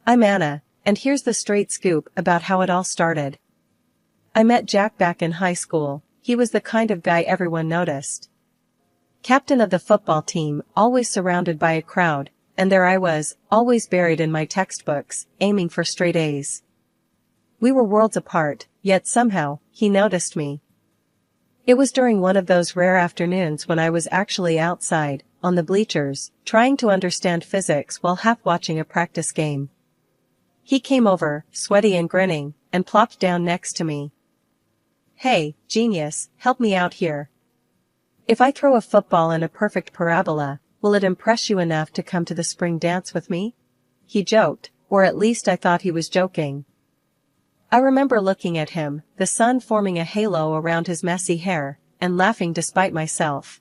I'm Anna, and here's the straight scoop about how it all started. I met Jack back in high school. He was the kind of guy everyone noticed. Captain of the football team, always surrounded by a crowd, and there I was, always buried in my textbooks, aiming for straight A's. We were worlds apart, yet somehow, he noticed me. It was during one of those rare afternoons when I was actually outside, on the bleachers, trying to understand physics while half watching a practice game. He came over, sweaty and grinning, and plopped down next to me. "Hey, genius, help me out here. If I throw a football in a perfect parabola, will it impress you enough to come to the spring dance with me?" He joked, or at least I thought he was joking. I remember looking at him, the sun forming a halo around his messy hair, and laughing despite myself.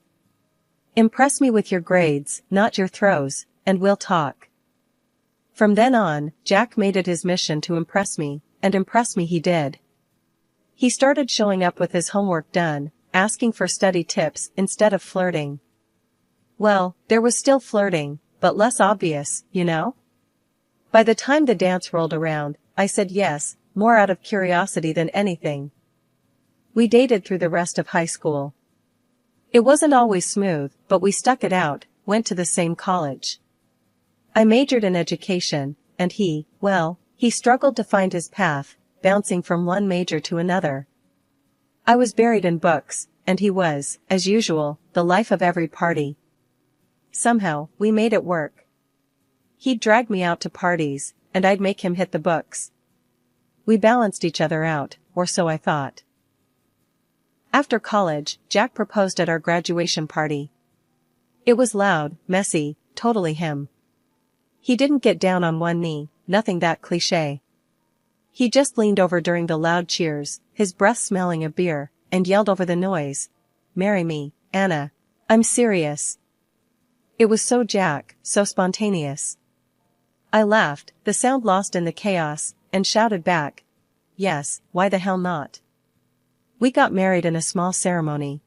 "Impress me with your grades, not your throws, and we'll talk." From then on, Jack made it his mission to impress me, and impress me he did. He started showing up with his homework done, asking for study tips instead of flirting. Well, there was still flirting, but less obvious, you know? By the time the dance rolled around, I said yes, more out of curiosity than anything. We dated through the rest of high school. It wasn't always smooth, but we stuck it out, went to the same college. I majored in education, and he struggled to find his path, bouncing from one major to another. I was buried in books, and he was, as usual, the life of every party. Somehow, we made it work. He'd drag me out to parties, and I'd make him hit the books. We balanced each other out, or so I thought. After college, Jack proposed at our graduation party. It was loud, messy, totally him. He didn't get down on one knee, nothing that cliché. He just leaned over during the loud cheers, his breath smelling of beer, and yelled over the noise, "Marry me, Anna. I'm serious." It was so Jack, so spontaneous. I laughed, the sound lost in the chaos, and shouted back, "Yes, why the hell not?" We got married in a small ceremony.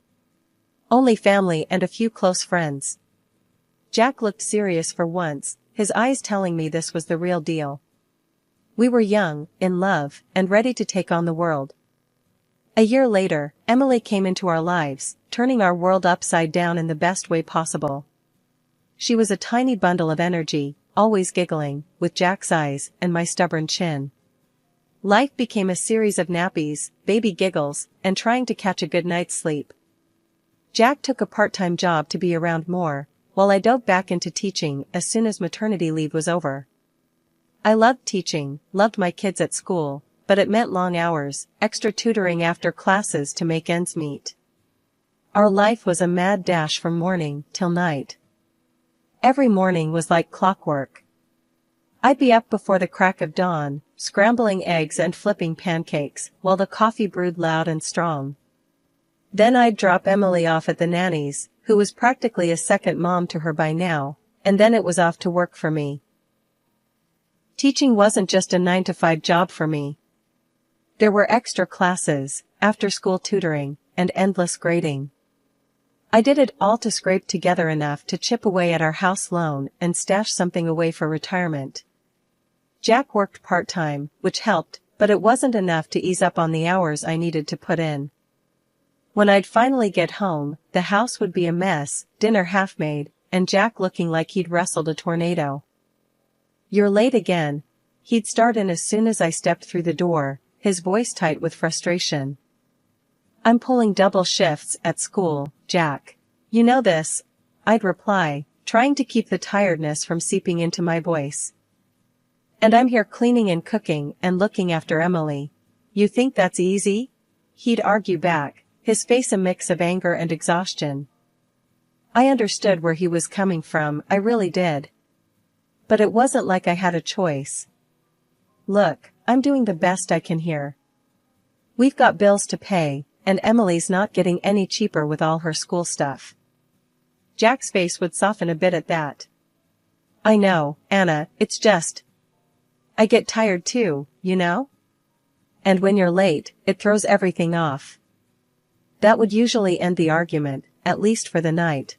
Only family and a few close friends. Jack looked serious for once, his eyes telling me this was the real deal. We were young, in love, and ready to take on the world. A year later, Emily came into our lives, turning our world upside down in the best way possible. She was a tiny bundle of energy, always giggling, with Jack's eyes and my stubborn chin. Life became a series of nappies, baby giggles, and trying to catch a good night's sleep. Jack took a part-time job to be around more, while I dove back into teaching as soon as maternity leave was over. I loved teaching, loved my kids at school, but it meant long hours, extra tutoring after classes to make ends meet. Our life was a mad dash from morning till night. Every morning was like clockwork. I'd be up before the crack of dawn, scrambling eggs and flipping pancakes, while the coffee brewed loud and strong. Then I'd drop Emily off at the nanny's, who was practically a second mom to her by now, and then it was off to work for me. Teaching wasn't just a 9-to-5 job for me. There were extra classes, after-school tutoring, and endless grading. I did it all to scrape together enough to chip away at our house loan and stash something away for retirement. Jack worked part-time, which helped, but it wasn't enough to ease up on the hours I needed to put in. When I'd finally get home, the house would be a mess, dinner half-made, and Jack looking like he'd wrestled a tornado. "You're late again." He'd start in as soon as I stepped through the door, his voice tight with frustration. "I'm pulling double shifts at school, Jack. You know this," I'd reply, trying to keep the tiredness from seeping into my voice. "And I'm here cleaning and cooking and looking after Emily. You think that's easy?" He'd argue back, his face a mix of anger and exhaustion. I understood where he was coming from, I really did. But it wasn't like I had a choice. "Look, I'm doing the best I can here. We've got bills to pay, and Emily's not getting any cheaper with all her school stuff." Jack's face would soften a bit at that. "I know, Anna, it's just, I get tired too, you know? And when you're late, it throws everything off." That would usually end the argument, at least for the night.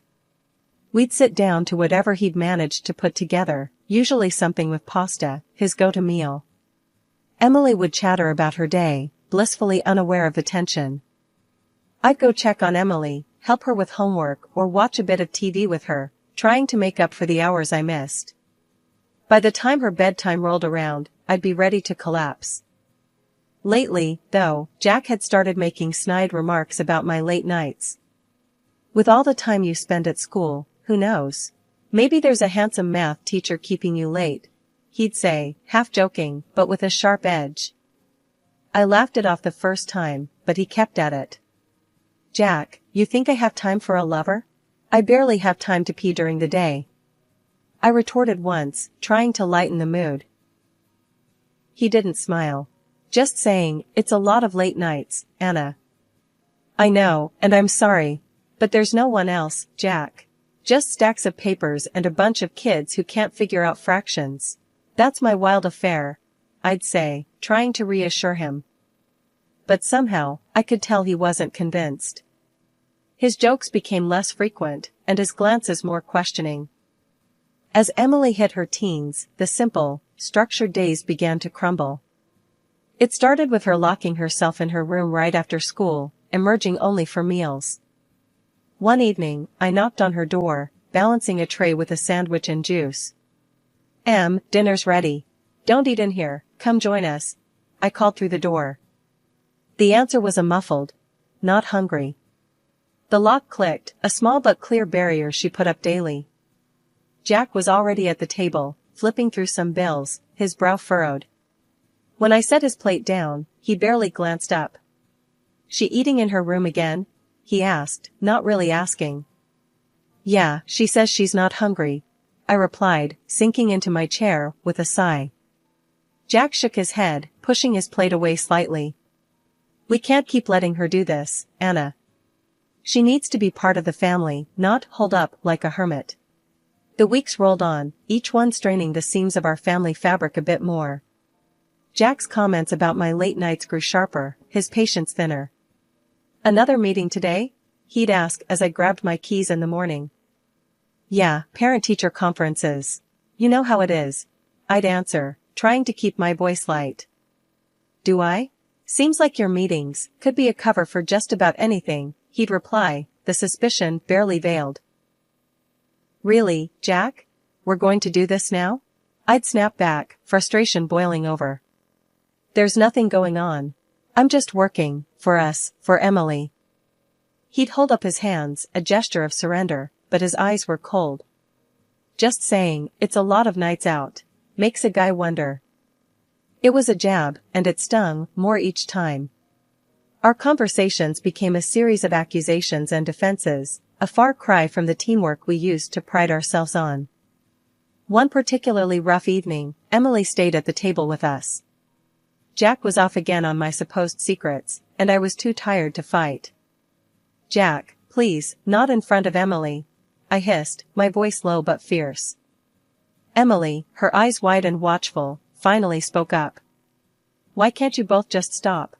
We'd sit down to whatever he'd managed to put together, usually something with pasta, his go-to meal. Emily would chatter about her day, blissfully unaware of the tension. I'd go check on Emily, help her with homework or watch a bit of TV with her, trying to make up for the hours I missed. By the time her bedtime rolled around, I'd be ready to collapse. Lately, though, Jack had started making snide remarks about my late nights. With all the time you spend at school, who knows? Maybe there's a handsome math teacher keeping you late, he'd say, half joking, but with a sharp edge. I laughed it off the first time, but he kept at it. Jack, you think I have time for a lover? I barely have time to pee during the day. I retorted once, trying to lighten the mood. He didn't smile. Just saying, it's a lot of late nights, Anna. I know, and I'm sorry. But there's no one else, Jack. Just stacks of papers and a bunch of kids who can't figure out fractions. That's my wild affair, I'd say, trying to reassure him. But somehow, I could tell he wasn't convinced. His jokes became less frequent, and his glances more questioning. As Emily hit her teens, the simple, structured days began to crumble. It started with her locking herself in her room right after school, emerging only for meals. One evening, I knocked on her door, balancing a tray with a sandwich and juice. Dinner's ready. Don't eat in here, come join us, I called through the door. The answer was a muffled, not hungry. The lock clicked, a small but clear barrier she put up daily. Jack was already at the table, flipping through some bills, his brow furrowed. When I set his plate down, he barely glanced up. She eating in her room again? He asked, not really asking. Yeah, she says she's not hungry, I replied, sinking into my chair with a sigh. Jack shook his head, pushing his plate away slightly. We can't keep letting her do this, Anna. She needs to be part of the family, not holed up like a hermit. The weeks rolled on, each one straining the seams of our family fabric a bit more. Jack's comments about my late nights grew sharper, his patience thinner. Another meeting today? He'd ask as I grabbed my keys in the morning. Yeah, parent-teacher conferences. You know how it is, I'd answer, trying to keep my voice light. Do I? Seems like your meetings could be a cover for just about anything, he'd reply, the suspicion barely veiled. Really, Jack? We're going to do this now? I'd snap back, frustration boiling over. There's nothing going on. I'm just working, for us, for Emily. He'd hold up his hands, a gesture of surrender, but his eyes were cold. Just saying, it's a lot of nights out. Makes a guy wonder. It was a jab, and it stung more each time. Our conversations became a series of accusations and defenses, a far cry from the teamwork we used to pride ourselves on. One particularly rough evening, Emily stayed at the table with us. Jack was off again on my supposed secrets, and I was too tired to fight. Jack, please, not in front of Emily, I hissed, my voice low but fierce. Emily, her eyes wide and watchful, finally spoke up. Why can't you both just stop?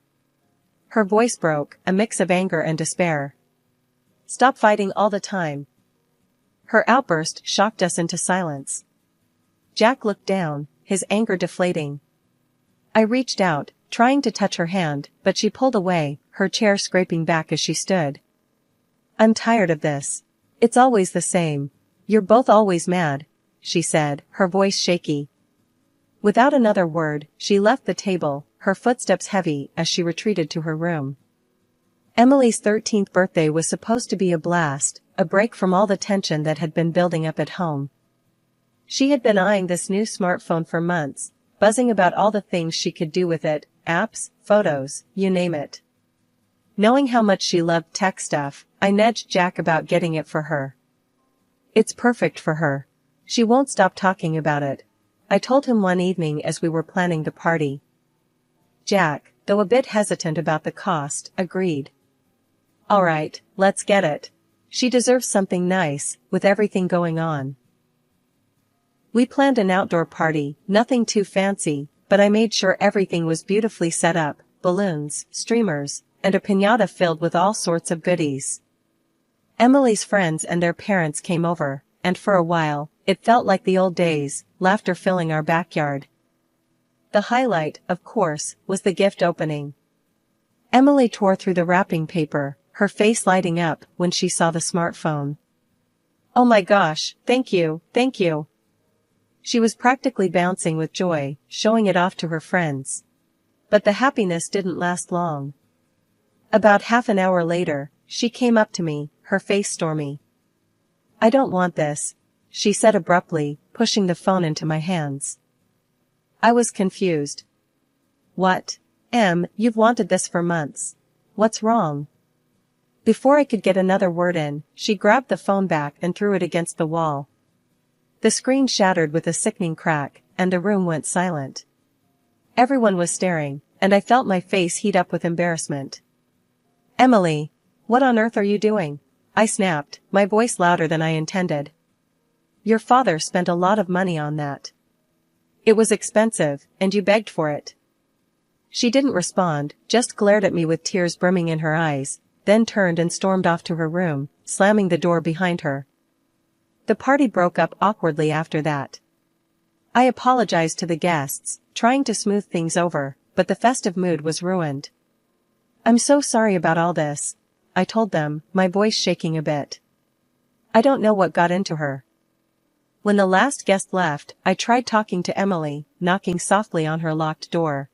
Her voice broke, a mix of anger and despair. Stop fighting all the time. Her outburst shocked us into silence. Jack looked down, his anger deflating. I reached out, trying to touch her hand, but she pulled away, her chair scraping back as she stood. I'm tired of this. It's always the same. You're both always mad, she said, her voice shaky. Without another word, she left the table, her footsteps heavy as she retreated to her room. Emily's 13th birthday was supposed to be a blast, a break from all the tension that had been building up at home. She had been eyeing this new smartphone for months, buzzing about all the things she could do with it, apps, photos, you name it. Knowing how much she loved tech stuff, I nudged Jack about getting it for her. It's perfect for her. She won't stop talking about it, I told him one evening as we were planning the party. Jack, though a bit hesitant about the cost, agreed. All right, let's get it. She deserves something nice, with everything going on. We planned an outdoor party, nothing too fancy, but I made sure everything was beautifully set up, balloons, streamers, and a piñata filled with all sorts of goodies. Emily's friends and their parents came over, and for a while, It felt like the old days, laughter filling our backyard. The highlight, of course, was the gift opening. Emily tore through the wrapping paper, her face lighting up when she saw the smartphone. "Oh my gosh, thank you, thank you." She was practically bouncing with joy, showing it off to her friends. But the happiness didn't last long. About half an hour later, she came up to me, her face stormy. "I don't want this," she said abruptly, pushing the phone into my hands. I was confused. "What? Em, you've wanted this for months. What's wrong?" Before I could get another word in, she grabbed the phone back and threw it against the wall. The screen shattered with a sickening crack, and the room went silent. Everyone was staring, and I felt my face heat up with embarrassment. "Emily, what on earth are you doing?" I snapped, my voice louder than I intended. "Your father spent a lot of money on that. It was expensive, and you begged for it." She didn't respond, just glared at me with tears brimming in her eyes, then turned and stormed off to her room, slamming the door behind her. The party broke up awkwardly after that. I apologized to the guests, trying to smooth things over, but the festive mood was ruined. "I'm so sorry about all this," I told them, my voice shaking a bit. "I don't know what got into her." When the last guest left, I tried talking to Emily, knocking softly on her locked door.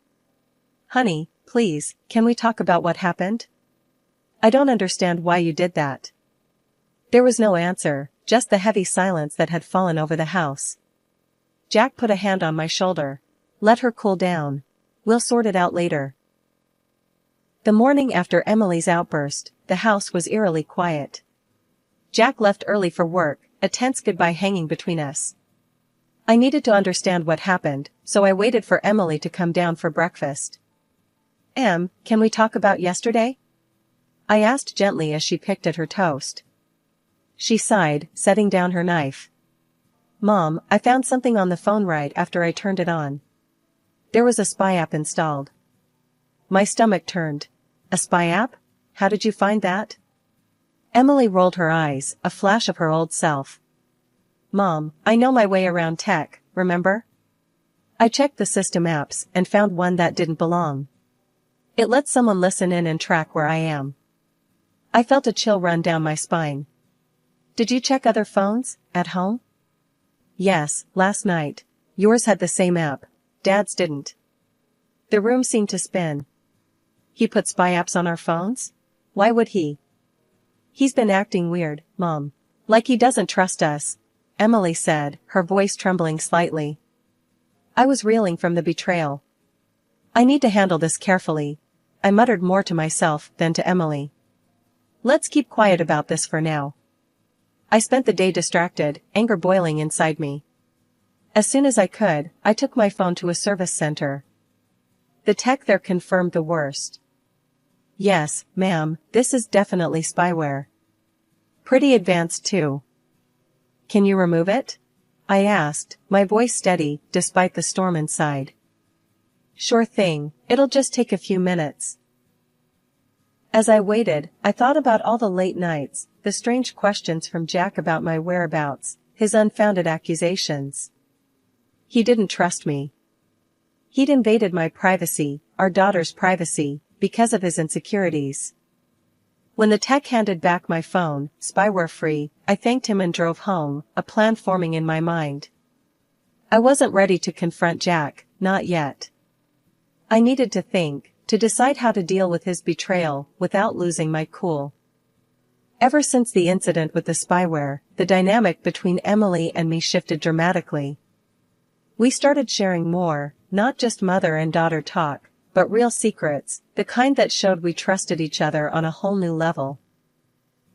"Honey, please, can we talk about what happened? I don't understand why you did that." There was no answer, just the heavy silence that had fallen over the house. Jack put a hand on my shoulder. "Let her cool down. We'll sort it out later." The morning after Emily's outburst, the house was eerily quiet. Jack left early for work, a tense goodbye hanging between us. I needed to understand what happened, so I waited for Emily to come down for breakfast. "Em, can we talk about yesterday?" I asked gently as she picked at her toast. She sighed, setting down her knife. "Mom, I found something on the phone right after I turned it on. There was a spy app installed." My stomach turned. "A spy app? How did you find that?" Emily rolled her eyes, a flash of her old self. "Mom, I know my way around tech, remember? I checked the system apps and found one that didn't belong. It lets someone listen in and track where I am." I felt a chill run down my spine. "Did you check other phones, at home?" "Yes, last night. Yours had the same app. Dad's didn't." The room seemed to spin. "He put spy apps on our phones? Why would he?" "He's been acting weird, Mom. Like he doesn't trust us," Emily said, her voice trembling slightly. I was reeling from the betrayal. "I need to handle this carefully," I muttered more to myself than to Emily. "Let's keep quiet about this for now." I spent the day distracted, anger boiling inside me. As soon as I could, I took my phone to a service center. The tech there confirmed the worst. "Yes, ma'am, this is definitely spyware. Pretty advanced too." "Can you remove it?" I asked, my voice steady, despite the storm inside. "Sure thing, it'll just take a few minutes." As I waited, I thought about all the late nights, the strange questions from Jack about my whereabouts, his unfounded accusations. He didn't trust me. He'd invaded my privacy, our daughter's privacy, because of his insecurities. When the tech handed back my phone, spyware-free, I thanked him and drove home, a plan forming in my mind. I wasn't ready to confront Jack, not yet. I needed to think, to decide how to deal with his betrayal without losing my cool. Ever since the incident with the spyware, the dynamic between Emily and me shifted dramatically. We started sharing more, not just mother and daughter talk, but real secrets, the kind that showed we trusted each other on a whole new level.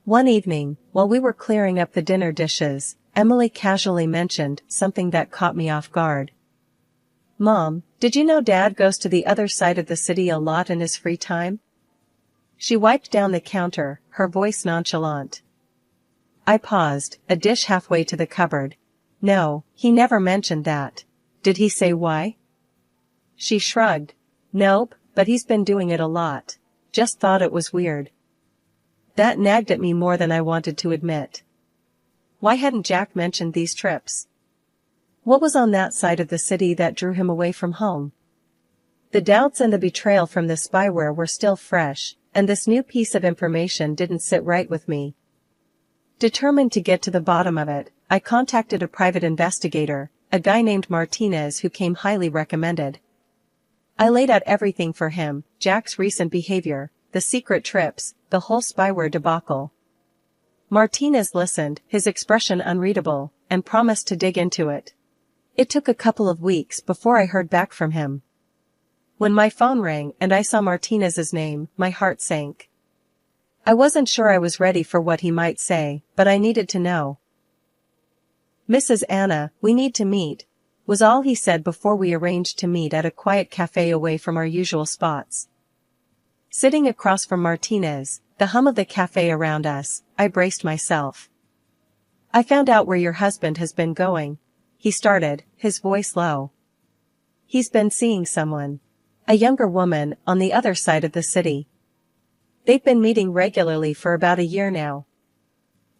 One evening, while we were clearing up the dinner dishes, Emily casually mentioned something that caught me off guard. "Mom, did you know Dad goes to the other side of the city a lot in his free time?" She wiped down the counter, her voice nonchalant. I paused, a dish halfway to the cupboard. "No, he never mentioned that. Did he say why?" She shrugged. "Nope, but he's been doing it a lot. Just thought it was weird." That nagged at me more than I wanted to admit. Why hadn't Jack mentioned these trips? What was on that side of the city that drew him away from home? The doubts and the betrayal from the spyware were still fresh, and this new piece of information didn't sit right with me. Determined to get to the bottom of it, I contacted a private investigator, a guy named Martinez who came highly recommended. I laid out everything for him, Jack's recent behavior, the secret trips, the whole spyware debacle. Martinez listened, his expression unreadable, and promised to dig into it. It took a couple of weeks before I heard back from him. When my phone rang and I saw Martinez's name, my heart sank. I wasn't sure I was ready for what he might say, but I needed to know. "Mrs. Anna, we need to meet," was all he said before we arranged to meet at a quiet cafe away from our usual spots. Sitting across from Martinez, the hum of the cafe around us, I braced myself. "I found out where your husband has been going," he started, his voice low. "He's been seeing someone. A younger woman, on the other side of the city. They've been meeting regularly for about a year now."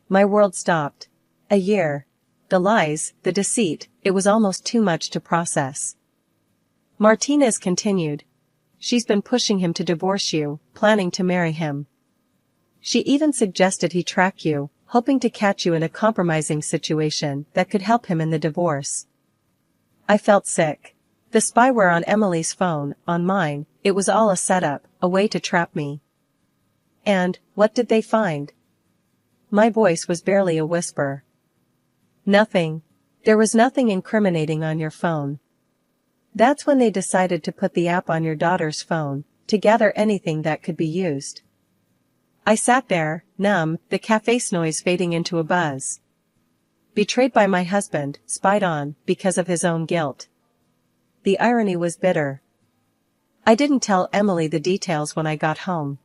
My world stopped. A year. The lies, the deceit, it was almost too much to process. Martinez continued. "She's been pushing him to divorce you, planning to marry him. She even suggested he track you, hoping to catch you in a compromising situation that could help him in the divorce." I felt sick. The spyware on Emily's phone, on mine, it was all a setup, a way to trap me. And, what did they find? My voice was barely a whisper. "Nothing. There was nothing incriminating on your phone. That's when they decided to put the app on your daughter's phone, to gather anything that could be used." I sat there, numb, the cafe's noise fading into a buzz. Betrayed by my husband, spied on, because of his own guilt. The irony was bitter. I didn't tell Emily the details when I got home.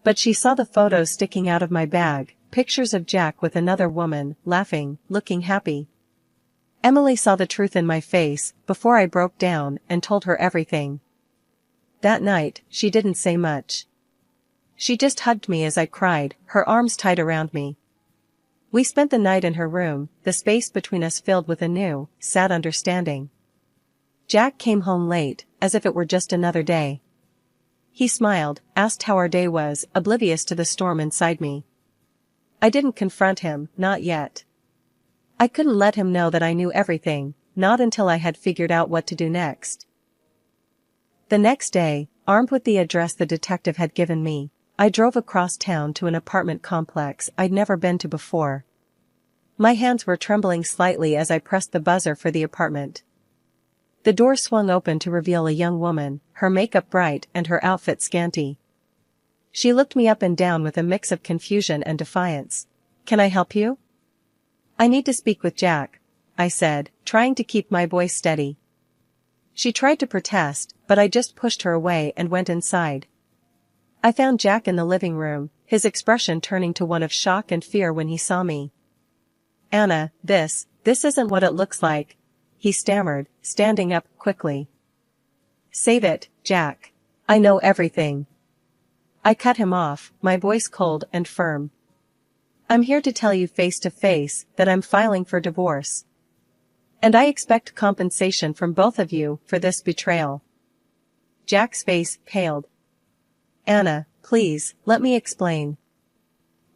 But she saw the photos sticking out of my bag, pictures of Jack with another woman, laughing, looking happy. Emily saw the truth in my face, before I broke down, and told her everything. That night, she didn't say much. She just hugged me as I cried, her arms tight around me. We spent the night in her room, the space between us filled with a new, sad understanding. Jack came home late, as if it were just another day. He smiled, asked how our day was, oblivious to the storm inside me. I didn't confront him, not yet. I couldn't let him know that I knew everything, not until I had figured out what to do next. The next day, armed with the address the detective had given me, I drove across town to an apartment complex I'd never been to before. My hands were trembling slightly as I pressed the buzzer for the apartment. The door swung open to reveal a young woman, her makeup bright and her outfit scanty. She looked me up and down with a mix of confusion and defiance. "Can I help you?" "I need to speak with Jack," I said, trying to keep my voice steady. She tried to protest, but I just pushed her away and went inside. I found Jack in the living room, his expression turning to one of shock and fear when he saw me. "Anna, this isn't what it looks like," he stammered, standing up quickly. "Save it, Jack. I know everything." I cut him off, my voice cold and firm. "I'm here to tell you face to face that I'm filing for divorce. And I expect compensation from both of you for this betrayal." Jack's face paled. "Anna, please, let me explain."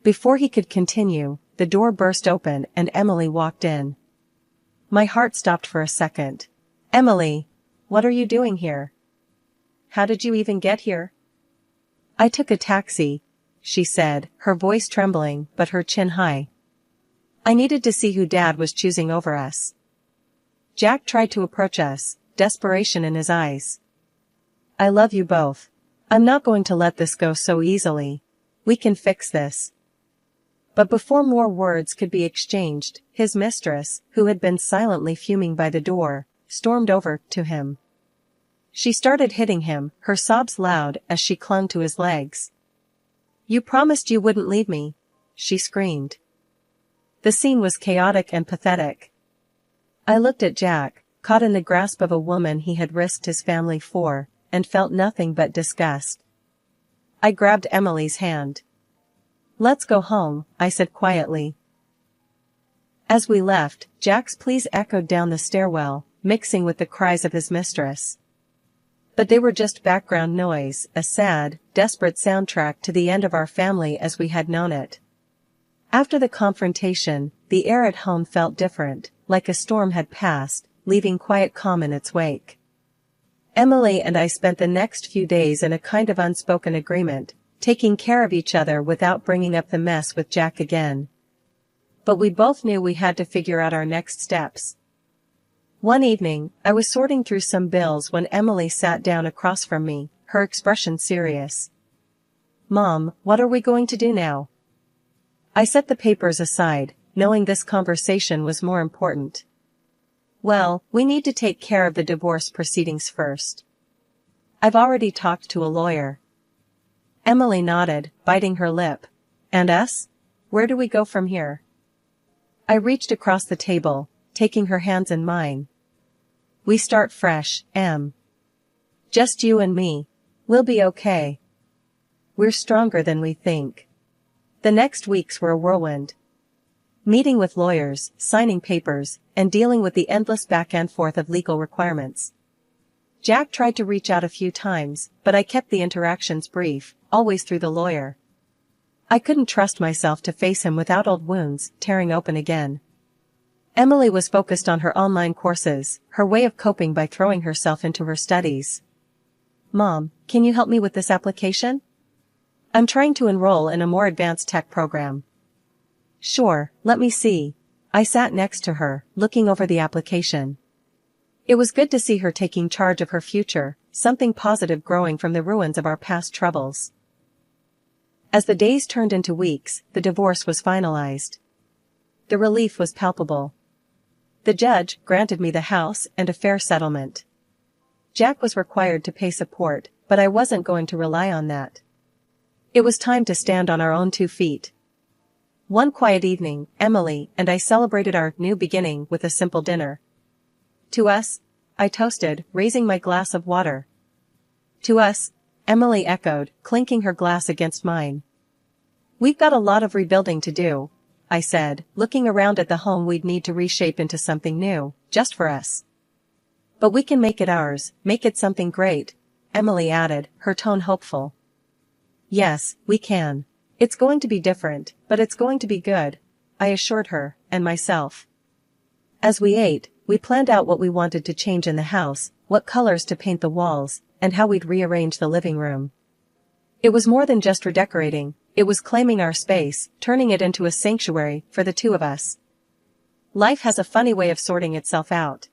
Before he could continue, the door burst open and Emily walked in. My heart stopped for a second. "Emily, what are you doing here? How did you even get here?" "I took a taxi," she said, her voice trembling but her chin high. "I needed to see who Dad was choosing over us." Jack tried to approach us, desperation in his eyes. "I love you both. I'm not going to let this go so easily. We can fix this." But before more words could be exchanged, his mistress, who had been silently fuming by the door, stormed over to him. She started hitting him, her sobs loud as she clung to his legs. "You promised you wouldn't leave me," she screamed. The scene was chaotic and pathetic. I looked at Jack, caught in the grasp of a woman he had risked his family for, and felt nothing but disgust. I grabbed Emily's hand. "Let's go home," I said quietly. As we left, Jack's pleas echoed down the stairwell, mixing with the cries of his mistress. But they were just background noise, a sad, desperate soundtrack to the end of our family as we had known it. After the confrontation, the air at home felt different, like a storm had passed, leaving quiet calm in its wake. Emily and I spent the next few days in a kind of unspoken agreement, taking care of each other without bringing up the mess with Jack again. But we both knew we had to figure out our next steps. One evening, I was sorting through some bills when Emily sat down across from me, her expression serious. "Mom, what are we going to do now?" I set the papers aside, knowing this conversation was more important. "Well, we need to take care of the divorce proceedings first. I've already talked to a lawyer." Emily nodded, biting her lip. "And us? Where do we go from here?" I reached across the table, taking her hands in mine. "We start fresh, Em. Just you and me. We'll be okay. We're stronger than we think." The next weeks were a whirlwind. Meeting with lawyers, signing papers, and dealing with the endless back and forth of legal requirements. Jack tried to reach out a few times, but I kept the interactions brief, always through the lawyer. I couldn't trust myself to face him without old wounds tearing open again. Emily was focused on her online courses, her way of coping by throwing herself into her studies. "Mom, can you help me with this application? I'm trying to enroll in a more advanced tech program." "Sure, let me see." I sat next to her, looking over the application. It was good to see her taking charge of her future, something positive growing from the ruins of our past troubles. As the days turned into weeks, the divorce was finalized. The relief was palpable. The judge granted me the house and a fair settlement. Jack was required to pay support, but I wasn't going to rely on that. It was time to stand on our own 2 feet. One quiet evening, Emily and I celebrated our new beginning with a simple dinner. "To us," I toasted, raising my glass of water. "To us," Emily echoed, clinking her glass against mine. "We've got a lot of rebuilding to do," I said, looking around at the home we'd need to reshape into something new, just for us. "But we can make it ours, make it something great," Emily added, her tone hopeful. "Yes, we can. It's going to be different, but it's going to be good," I assured her, and myself. As we ate, we planned out what we wanted to change in the house, what colors to paint the walls, and how we'd rearrange the living room. It was more than just redecorating, it was claiming our space, turning it into a sanctuary for the 2 of us. Life has a funny way of sorting itself out.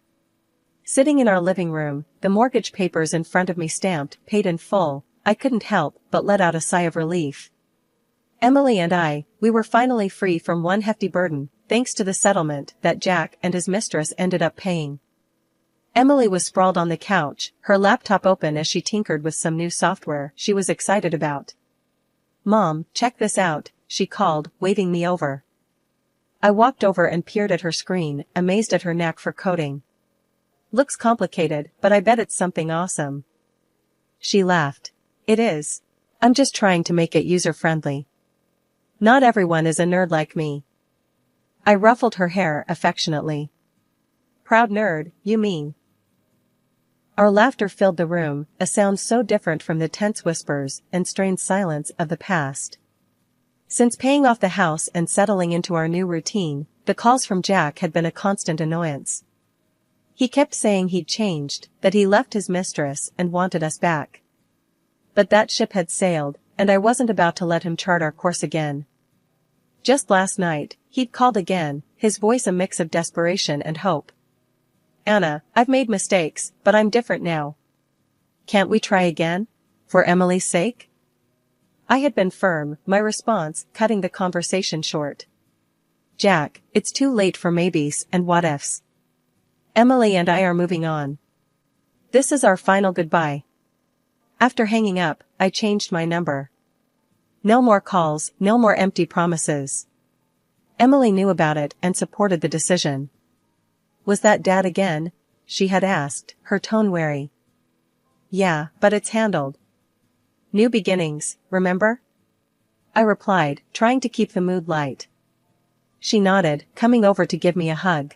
Sitting in our living room, the mortgage papers in front of me stamped, paid in full, I couldn't help but let out a sigh of relief. Emily and we were finally free from one hefty burden, thanks to the settlement that Jack and his mistress ended up paying. Emily was sprawled on the couch, her laptop open as she tinkered with some new software she was excited about. "Mom, check this out," she called, waving me over. I walked over and peered at her screen, amazed at her knack for coding. "Looks complicated, but I bet it's something awesome." She laughed. "It is. I'm just trying to make it user-friendly. Not everyone is a nerd like me." I ruffled her hair affectionately. "Proud nerd, you mean?" Our laughter filled the room, a sound so different from the tense whispers and strained silence of the past. Since paying off the house and settling into our new routine, the calls from Jack had been a constant annoyance. He kept saying he'd changed, that he left his mistress and wanted us back. But that ship had sailed, and I wasn't about to let him chart our course again. Just last night, he'd called again, his voice a mix of desperation and hope. "Anna, I've made mistakes, but I'm different now. Can't we try again? For Emily's sake?" I had been firm, my response cutting the conversation short. "Jack, it's too late for maybes and what-ifs. Emily and I are moving on. This is our final goodbye." After hanging up, I changed my number. No more calls, no more empty promises. Emily knew about it and supported the decision. "Was that Dad again?" she had asked, her tone wary. "Yeah, but it's handled. New beginnings, remember?" I replied, trying to keep the mood light. She nodded, coming over to give me a hug.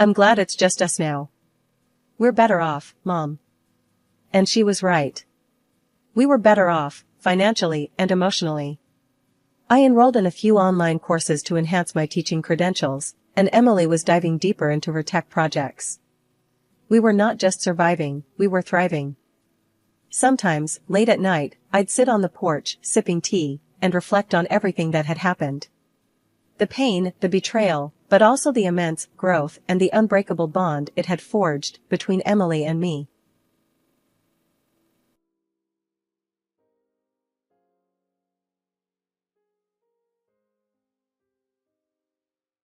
I'm glad it's just us now. We're better off, Mom. And she was right. We were better off, financially and emotionally. I enrolled in a few online courses to enhance my teaching credentials, and Emily was diving deeper into her tech projects. We were not just surviving, we were thriving. Sometimes, late at night, I'd sit on the porch, sipping tea, and reflect on everything that had happened. The pain, the betrayal, but also the immense growth and the unbreakable bond it had forged between Emily and me.